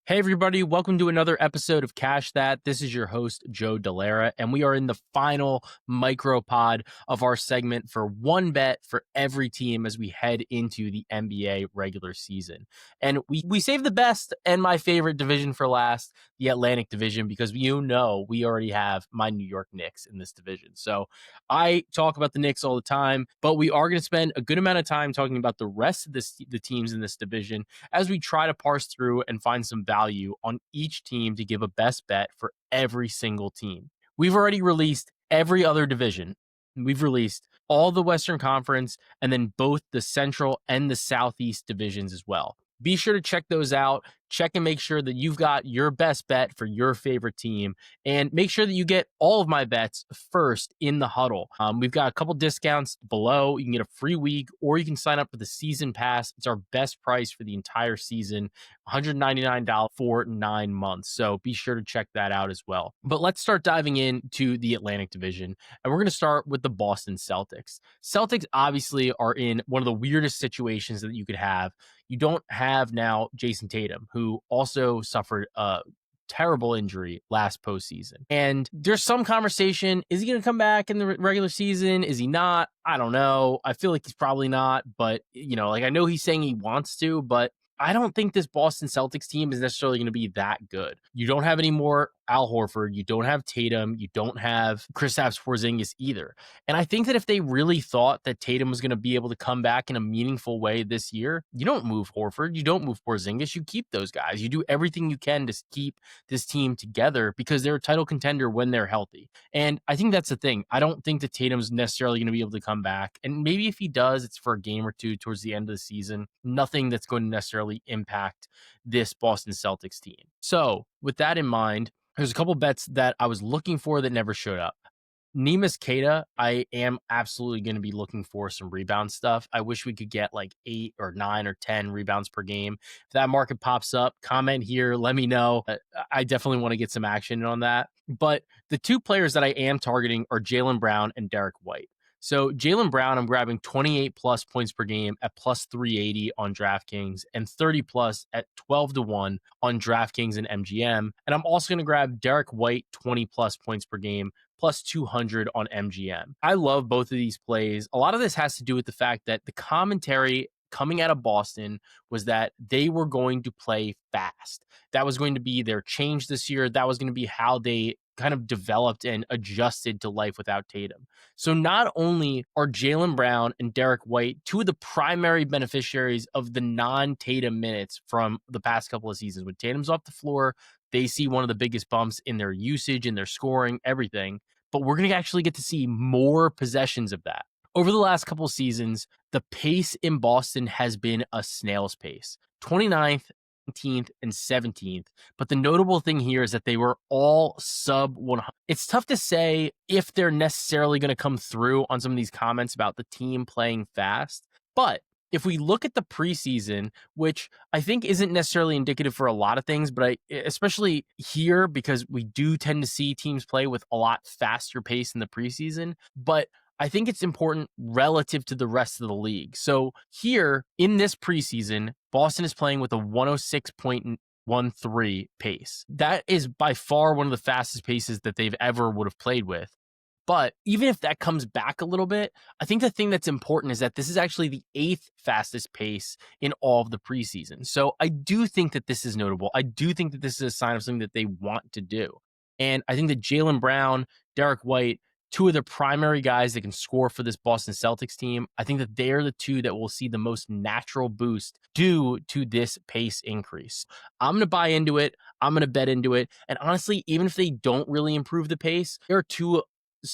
Hey, everybody, welcome to another episode of Cash That. This is your host, Joe Dellera, and we are in the final micropod of our segment for one bet for every team as we head into the NBA regular season. And we save the best and my favorite division for last, the Atlantic Division, because we already have my New York Knicks in this division. So I talk about the Knicks all the time, but we are going to spend a good amount of time talking about the rest of the teams in this division as we try to parse through and find some value on each team to give a best bet for every single team. We've already released every other division. We've released all the Western Conference and then both the Central and the Southeast divisions as well. Be sure to check those out. Check and make sure that you've got your best bet for your favorite team, and make sure that you get all of my bets first in the huddle. We've got a couple discounts below. You can get a free week, or you can sign up for the season pass. It's our best price for the entire season, $199 for 9 months. So be sure to check that out as well. But let's start diving into the Atlantic Division, and we're going to start with the Boston Celtics. Celtics obviously are in one of the weirdest situations that you could have. You don't have now Jason Tatum, who also suffered a terrible injury last postseason. And there's some conversation, is he going to come back in the regular season? Is he not? I don't know. I feel like he's probably not, but I know he's saying he wants to, but I don't think this Boston Celtics team is necessarily going to be that good. You don't have any more Al Horford. You don't have Tatum. You don't have Kristaps Porzingis either. And I think that if they really thought that Tatum was going to be able to come back in a meaningful way this year, you don't move Horford. You don't move Porzingis. You keep those guys. You do everything you can to keep this team together because they're a title contender when they're healthy. And I think that's the thing. I don't think that Tatum's necessarily going to be able to come back. And maybe if he does, it's for a game or two towards the end of the season. Nothing that's going to necessarily impact this Boston Celtics team. So with that in mind, there's a couple bets that I was looking for that never showed up. Neemias Queta, I am absolutely going to be looking for some rebound stuff. I wish we could get like 8 or 9 or 10 rebounds per game. If that market pops up, comment here, let me know. I definitely want to get some action on that. But the two players that I am targeting are Jaylen Brown and Derek White. So Jaylen Brown, I'm grabbing 28 plus points per game at plus 380 on DraftKings and 30 plus at 12-1 on DraftKings and MGM. And I'm also going to grab Derek White 20 plus points per game plus 200 on MGM. I love both of these plays. A lot of this has to do with the fact that the commentary coming out of Boston was that they were going to play fast. That was going to be their change this year. That was going to be how they kind of developed and adjusted to life without Tatum. So not only are Jaylen Brown and Derek White two of the primary beneficiaries of the non-Tatum minutes from the past couple of seasons. When Tatum's off the floor, they see one of the biggest bumps in their usage, in their scoring, everything. But we're going to actually get to see more possessions of that. Over the last couple of seasons, the pace in Boston has been a snail's pace. 29th, 19th, and 17th. But the notable thing here is that they were all sub 100. It's tough to say if they're necessarily going to come through on some of these comments about the team playing fast. But if we look at the preseason, which I think isn't necessarily indicative for a lot of things, but especially here, because we do tend to see teams play with a lot faster pace in the preseason. But I think it's important relative to the rest of the league. So here in this preseason, Boston is playing with a 106.13 pace. That is by far one of the fastest paces that they've ever would have played with. But even if that comes back a little bit, I think the thing that's important is that this is actually the 8th fastest pace in all of the preseason. So I do think that this is notable. I do think that this is a sign of something that they want to do. And I think that Jaylen Brown, Derek White, two of the primary guys that can score for this Boston Celtics team, I think that they're the two that will see the most natural boost due to this pace increase. I'm going to buy into it. I'm going to bet into it. And honestly, even if they don't really improve the pace, there are two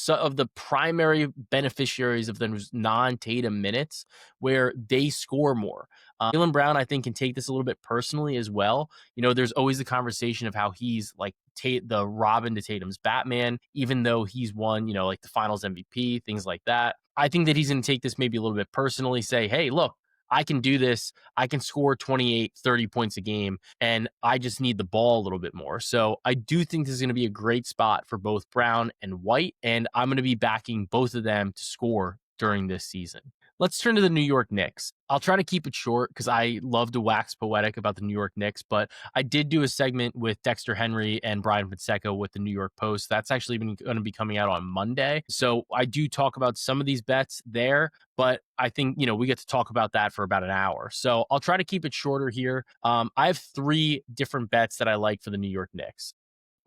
of the primary beneficiaries of those non-Tatum minutes where they score more. Jaylen Brown, I think, can take this a little bit personally as well. There's always the conversation of how he's like the Robin to Tatum's Batman, even though he's won, like the finals MVP, things like that. I think that he's going to take this maybe a little bit personally, say, hey, look, I can do this. I can score 28, 30 points a game, and I just need the ball a little bit more. So I do think this is going to be a great spot for both Brown and White, and I'm going to be backing both of them to score during this season. Let's turn to the New York Knicks. I'll try to keep it short because I love to wax poetic about the New York Knicks, but I did do a segment with Dexter Henry and Brian Fonseca with the New York Post. That's actually going to be coming out on Monday. So I do talk about some of these bets there, but I think, we get to talk about that for about an hour. So I'll try to keep it shorter here. I have three different bets that I like for the New York Knicks.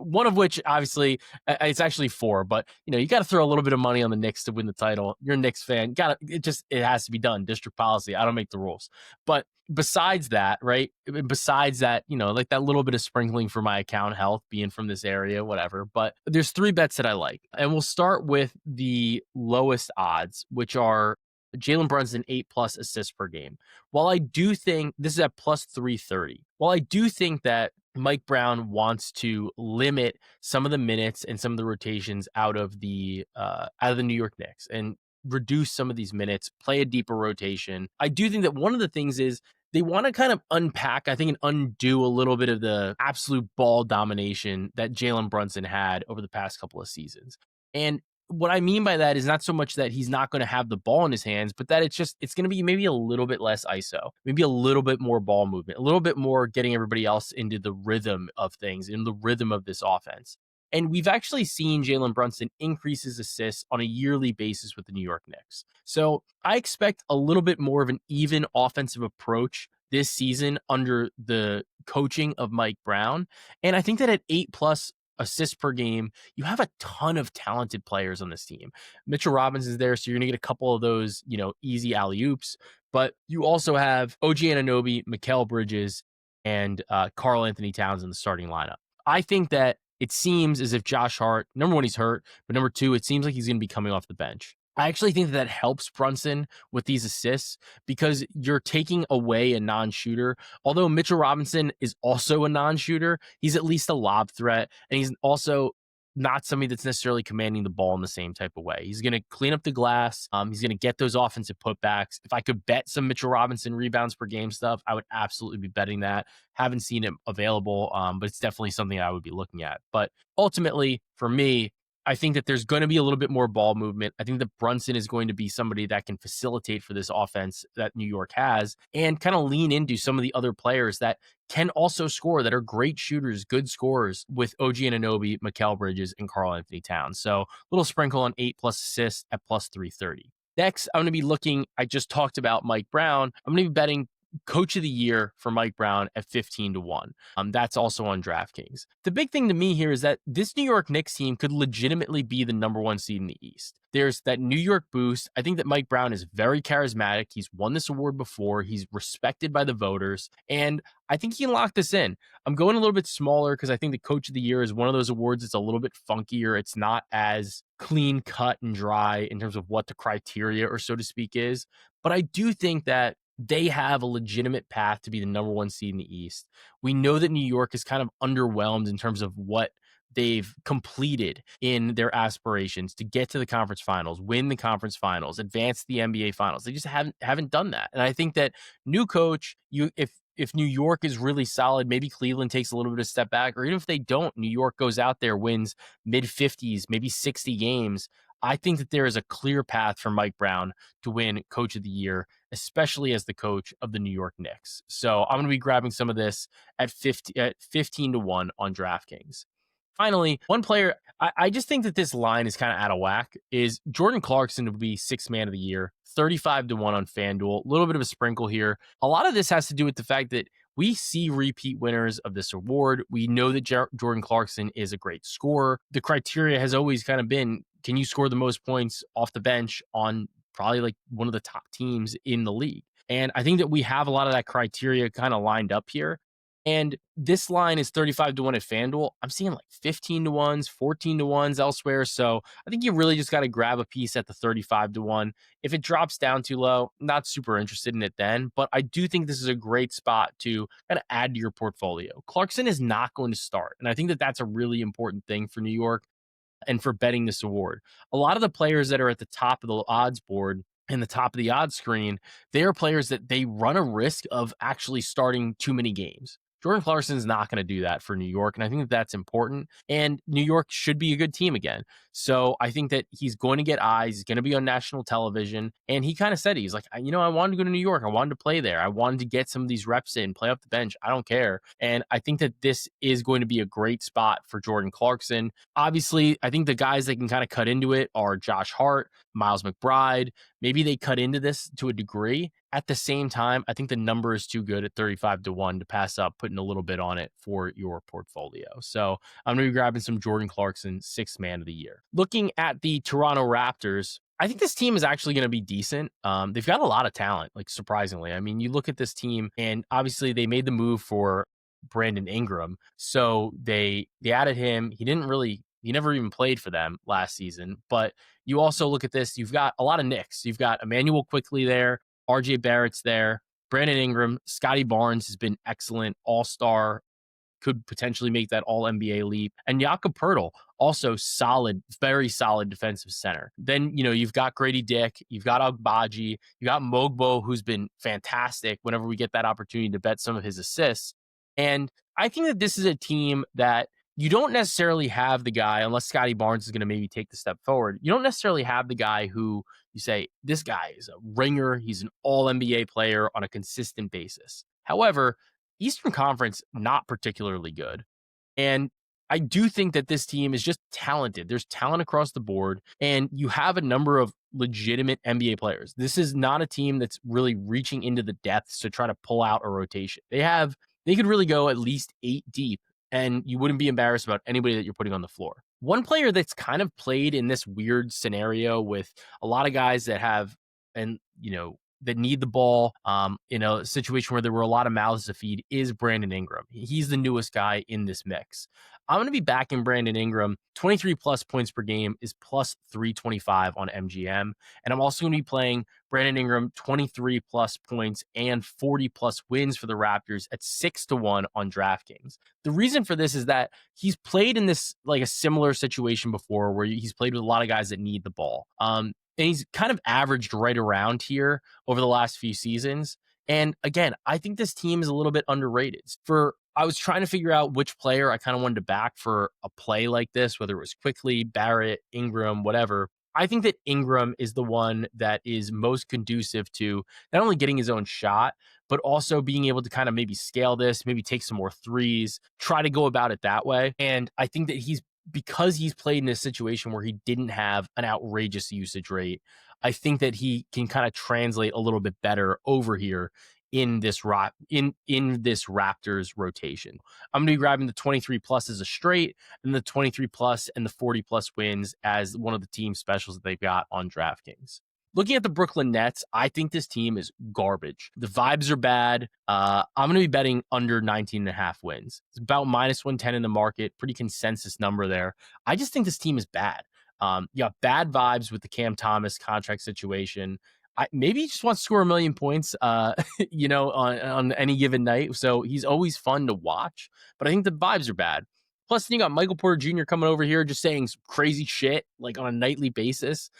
One of which, obviously, it's actually four, but you got to throw a little bit of money on the Knicks to win the title. You're a Knicks fan, it has to be done. District policy. I don't make the rules. But besides that, right? Besides that, like that little bit of sprinkling for my account health, being from this area, whatever. But there's three bets that I like, and we'll start with the lowest odds, which are Jalen Brunson 8+ assists per game. While I do think this is at plus 330, while I do think that Mike Brown wants to limit some of the minutes and some of the rotations out of the New York Knicks and reduce some of these minutes, play a deeper rotation. I do think that one of the things is they want to kind of unpack, I think, and undo a little bit of the absolute ball domination that Jalen Brunson had over the past couple of seasons. And what I mean by that is not so much that he's not going to have the ball in his hands, but that it's going to be maybe a little bit less ISO, maybe a little bit more ball movement, a little bit more getting everybody else into the rhythm of things, in the rhythm of this offense. And we've actually seen Jalen Brunson increase his assists on a yearly basis with the New York Knicks. So I expect a little bit more of an even offensive approach this season under the coaching of Mike Brown. And I think that at 8+ assists per game, you have a ton of talented players on this team. Mitchell Robinson's there, so you're going to get a couple of those, easy alley-oops. But you also have OG Anunoby, Mikal Bridges, and Karl Anthony Towns in the starting lineup. I think that it seems as if Josh Hart, number one, he's hurt, but number two, it seems like he's going to be coming off the bench. I actually think that helps Brunson with these assists because you're taking away a non-shooter. Although Mitchell Robinson is also a non-shooter, he's at least a lob threat, and he's also not somebody that's necessarily commanding the ball in the same type of way. He's going to clean up the glass. He's going to get those offensive putbacks. If I could bet some Mitchell Robinson rebounds per game stuff, I would absolutely be betting that. Haven't seen it available, but it's definitely something I would be looking at. But ultimately, for me, I think that there's going to be a little bit more ball movement. I think that Brunson is going to be somebody that can facilitate for this offense that New York has and kind of lean into some of the other players that can also score, that are great shooters, good scorers with OG Anunoby, Mikal Bridges, and Karl Anthony Towns. So a little sprinkle on 8+ assists at plus 330. Next, I'm going to be looking, I just talked about Mike Brown. I'm going to be betting Coach of the Year for Mike Brown at 15-1. That's also on DraftKings. The big thing to me here is that this New York Knicks team could legitimately be the number one seed in the East. There's that New York boost. I think that Mike Brown is very charismatic. He's won this award before. He's respected by the voters. And I think he can lock this in. I'm going a little bit smaller because I think the Coach of the Year is one of those awards that's a little bit funkier. It's not as clean cut and dry in terms of what the criteria, or so to speak, is. But I do think that they have a legitimate path to be the number one seed in the East. We know that New York is kind of underwhelmed in terms of what they've completed in their aspirations to get to the conference finals, win the conference finals, advance the NBA finals. They just haven't done that. And I think that new coach, if New York is really solid, maybe Cleveland takes a little bit of step back, or even if they don't, New York goes out there, wins mid 50s, maybe 60 games. I think that there is a clear path for Mike Brown to win Coach of the Year, especially as the coach of the New York Knicks. So I'm going to be grabbing some of this at 15-1 on DraftKings. Finally, one player, I just think that this line is kind of out of whack, is Jordan Clarkson to be Sixth Man of the Year, 35-1 on FanDuel. A little bit of a sprinkle here. A lot of this has to do with the fact that we see repeat winners of this award. We know that Jordan Clarkson is a great scorer. The criteria has always kind of been, can you score the most points off the bench on probably like one of the top teams in the league? And I think that we have a lot of that criteria kind of lined up here. And this line is 35-1 at FanDuel. I'm seeing like 15-1s, 14-1s elsewhere. So I think you really just got to grab a piece at the 35-1. If it drops down too low, not super interested in it then. But I do think this is a great spot to kind of add to your portfolio. Clarkson is not going to start. And I think that that's a really important thing for New York and for betting this award. A lot of the players that are at the top of the odds board and the top of the odds screen, they are players that they run a risk of actually starting too many games. Jordan Clarkson's not going to do that for New York. And I think that that's important. And New York should be a good team again. So I think that he's going to get eyes. He's going to be on national television. And he kind of said, he's like, I wanted to go to New York. I wanted to play there. I wanted to get some of these reps in, play off the bench. I don't care. And I think that this is going to be a great spot for Jordan Clarkson. Obviously, I think the guys that can kind of cut into it are Josh Hart, Miles McBride. Maybe they cut into this to a degree. At the same time, I think the number is too good at 35-1 to pass up putting a little bit on it for your portfolio. So I'm going to be grabbing some Jordan Clarkson, sixth man of the year. Looking at the Toronto Raptors, I think this team is actually going to be decent. They've got a lot of talent, like surprisingly. I mean, you look at this team, and obviously they made the move for Brandon Ingram. So they added him. He never even played for them last season. But you also look at this, you've got a lot of Knicks. You've got Emmanuel Quickly there. RJ Barrett's there. Brandon Ingram, Scotty Barnes has been excellent, all-star, could potentially make that all-NBA leap. And Jakob Poeltl, also solid, very solid defensive center. Then, you've got Grady Dick, you've got Agbaji, you got Mogbo, who's been fantastic whenever we get that opportunity to bet some of his assists. And I think that this is a team that you don't necessarily have the guy, unless Scotty Barnes is going to maybe take the step forward. You don't necessarily have the guy who you say, this guy is a ringer. He's an all NBA player on a consistent basis. However, Eastern Conference, not particularly good. And I do think that this team is just talented. There's talent across the board, and you have a number of legitimate NBA players. This is not a team that's really reaching into the depths to try to pull out a rotation. They could really go at least 8 deep, and you wouldn't be embarrassed about anybody that you're putting on the floor. One player that's kind of played in this weird scenario with a lot of guys that have, that need the ball, a situation where there were a lot of mouths to feed, is Brandon Ingram. He's the newest guy in this mix. I'm going to be backing Brandon Ingram. 23 plus points per game is plus 325 on MGM. And I'm also going to be playing Brandon Ingram 23 plus points and 40 plus wins for the Raptors at 6-1 on DraftKings. The reason for this is that he's played in this like a similar situation before where he's played with a lot of guys that need the ball. And he's kind of averaged right around here over the last few seasons. And again, I think this team is a little bit underrated. I was trying to figure out which player I kind of wanted to back for a play like this, whether it was Quickly, Barrett, Ingram, whatever. I think that Ingram is the one that is most conducive to not only getting his own shot, but also being able to kind of maybe scale this, maybe take some more threes, try to go about it that way. And I think that because he's played in a situation where he didn't have an outrageous usage rate, I think that he can kind of translate a little bit better over here in this this Raptors rotation. I'm going to be grabbing the 23 plus as a straight, and the 23 plus and the 40 plus wins as one of the team specials that they've got on DraftKings. Looking at the Brooklyn Nets, I think this team is garbage. The vibes are bad. I'm going to be betting under 19.5 wins. It's about minus 110 in the market. Pretty consensus number there. I just think this team is bad. You got bad vibes with the Cam Thomas contract situation. Maybe he just wants to score 1 million points, on any given night. So he's always fun to watch. But I think the vibes are bad. Plus, you got Michael Porter Jr. coming over here just saying some crazy shit like on a nightly basis.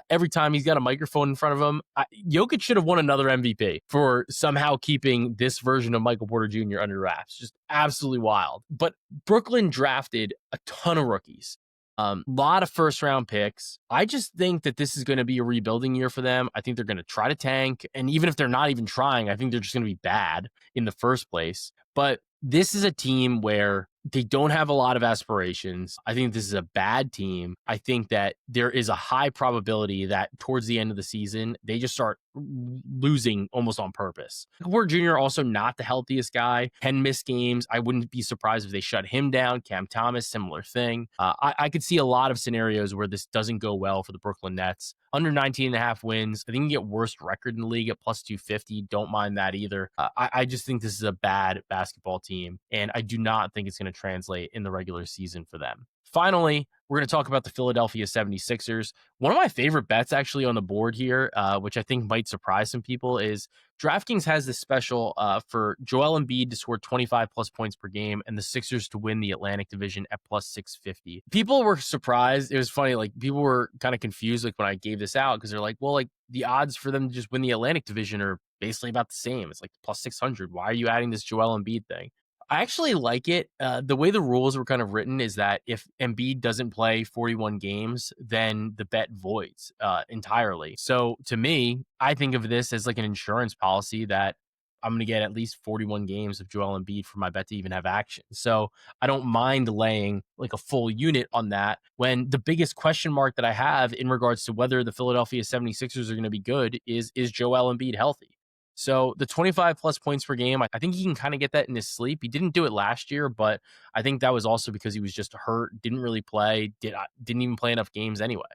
Every time he's got a microphone in front of him. Jokic should have won another MVP for somehow keeping this version of Michael Porter Jr. under wraps. Just absolutely wild. But Brooklyn drafted a ton of rookies. A lot of first round picks. I just think that this is going to be a rebuilding year for them. I think they're going to try to tank. And even if they're not even trying, I think they're just going to be bad in the first place. But this is a team where they don't have a lot of aspirations. I think this is a bad team. I think that there is a high probability that towards the end of the season, they just start losing almost on purpose. Porter Jr. also not the healthiest guy, can miss games. I wouldn't be surprised if they shut him down. Cam Thomas, similar thing. I could see a lot of scenarios where this doesn't go well for the Brooklyn Nets. Under 19.5 wins. I think you can get worst record in the league at plus 250. Don't mind that either. I just think this is a bad basketball team, and I do not think it's going to translate in the regular season for them. Finally, we're going to talk about the Philadelphia 76ers. One of my favorite bets actually on the board here, which I think might surprise some people, is DraftKings has this special for Joel Embiid to score 25 plus points per game and the Sixers to win the Atlantic Division at plus 650. People were surprised. It was funny. Like, people were kind of confused like when I gave this out, because they're like, well, like the odds for them to just win the Atlantic Division are basically about the same. It's like plus 600. Why are you adding this Joel Embiid thing? I actually like it. The way the rules were kind of written is that if Embiid doesn't play 41 games, then the bet voids entirely. So to me, I think of this as like an insurance policy that I'm going to get at least 41 games of Joel Embiid for my bet to even have action. So I don't mind laying like a full unit on that when the biggest question mark that I have in regards to whether the Philadelphia 76ers are going to be good is Joel Embiid healthy? So the 25 plus points per game, I think he can kind of get that in his sleep. He didn't do it last year, but I think that was also because he was just hurt, didn't really play, didn't even play enough games anyway.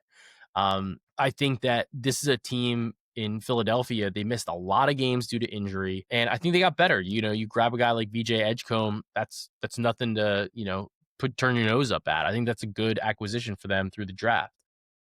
I think that this is a team in Philadelphia. They missed a lot of games due to injury, and I think they got better. You grab a guy like VJ Edgecombe, that's nothing to turn your nose up at. I think that's a good acquisition for them through the draft.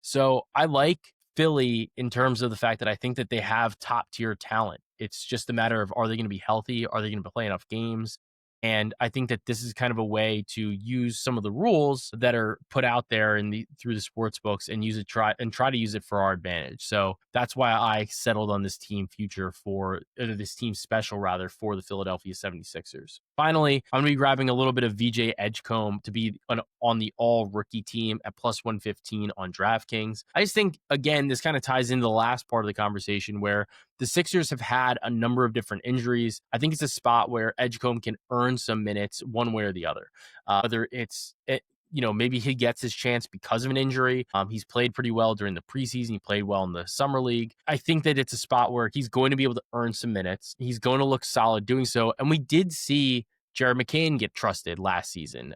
So I like Philly in terms of the fact that I think that they have top tier talent. It's just a matter of, are they going to be healthy? Are they going to play enough games? And I think that this is kind of a way to use some of the rules that are put out there through the sports books and try to use it for our advantage. So that's why I settled on this team future this team special rather for the Philadelphia 76ers. Finally, I'm going to be grabbing a little bit of VJ Edgecombe to be on the all rookie team at plus 115 on DraftKings. I just think, again, this kind of ties into the last part of the conversation where the Sixers have had a number of different injuries. I think it's a spot where Edgecombe can earn some minutes one way or the other. Whether maybe he gets his chance because of an injury. He's played pretty well during the preseason. He played well in the summer league. I think that it's a spot where he's going to be able to earn some minutes. He's going to look solid doing so. And we did see Jared McCain get trusted last season.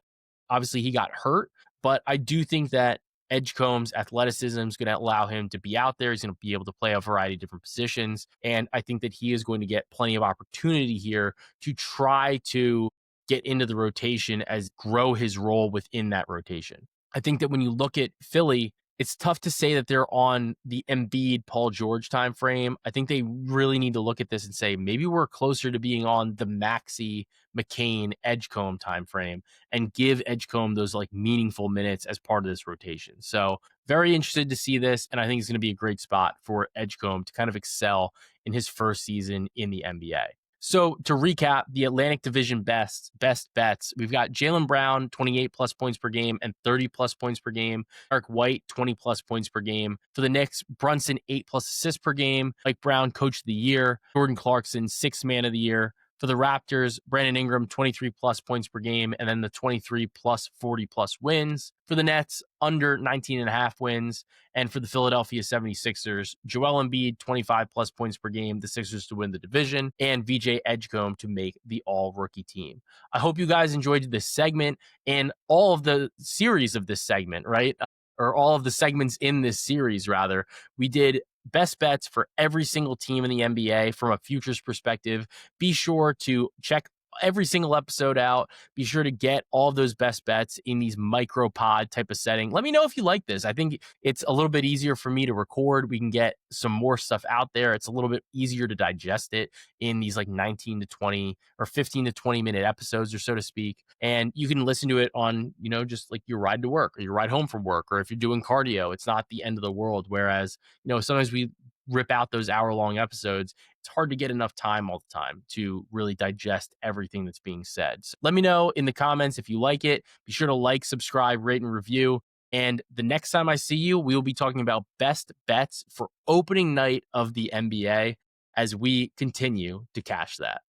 Obviously, he got hurt, but I do think that Edgecombe's athleticism is going to allow him to be out there. He's going to be able to play a variety of different positions. And I think that he is going to get plenty of opportunity here to try to get into the rotation as grow his role within that rotation. I think that when you look at Philly, it's tough to say that they're on the Embiid, Paul George time frame. I think they really need to look at this and say maybe we're closer to being on the Maxey, McCain, Edgecombe time frame and give Edgecombe those like meaningful minutes as part of this rotation. So very interested to see this, and I think it's going to be a great spot for Edgecombe to kind of excel in his first season in the NBA. So to recap, the Atlantic Division best bets, we've got Jaylen Brown, 28 plus points per game and 30 plus points per game. Mark White, 20 plus points per game. For the Knicks, Brunson, 8 plus assists per game. Mike Brown, coach of the year. Jordan Clarkson, 6th man of the year. For the Raptors, Brandon Ingram, 23 plus points per game, and then the 23 plus 40 plus wins. For the Nets, under 19 and a half wins. And for the Philadelphia 76ers, Joel Embiid, 25 plus points per game, the Sixers to win the division, and VJ Edgecombe to make the all-rookie team. I hope you guys enjoyed this segment and all of the series of this segment, right? Or all of the segments in this series, rather. We did best bets for every single team in the NBA from a futures perspective. Be sure to check every single episode out. Be sure to get all of those best bets in these micro pod type of setting. Let me know if you like this. I think it's a little bit easier for me to record. We can get some more stuff out there. It's a little bit easier to digest it in these like 19 to 20 or 15 to 20 minute episodes, or so to speak. And you can listen to it on, just like your ride to work or your ride home from work, or if you're doing cardio, it's not the end of the world. Whereas, sometimes we rip out those hour-long episodes. It's hard to get enough time all the time to really digest everything that's being said. So let me know in the comments if you like it. Be sure to like, subscribe, rate, and review. And the next time I see you, we will be talking about best bets for opening night of the NBA as we continue to cash that.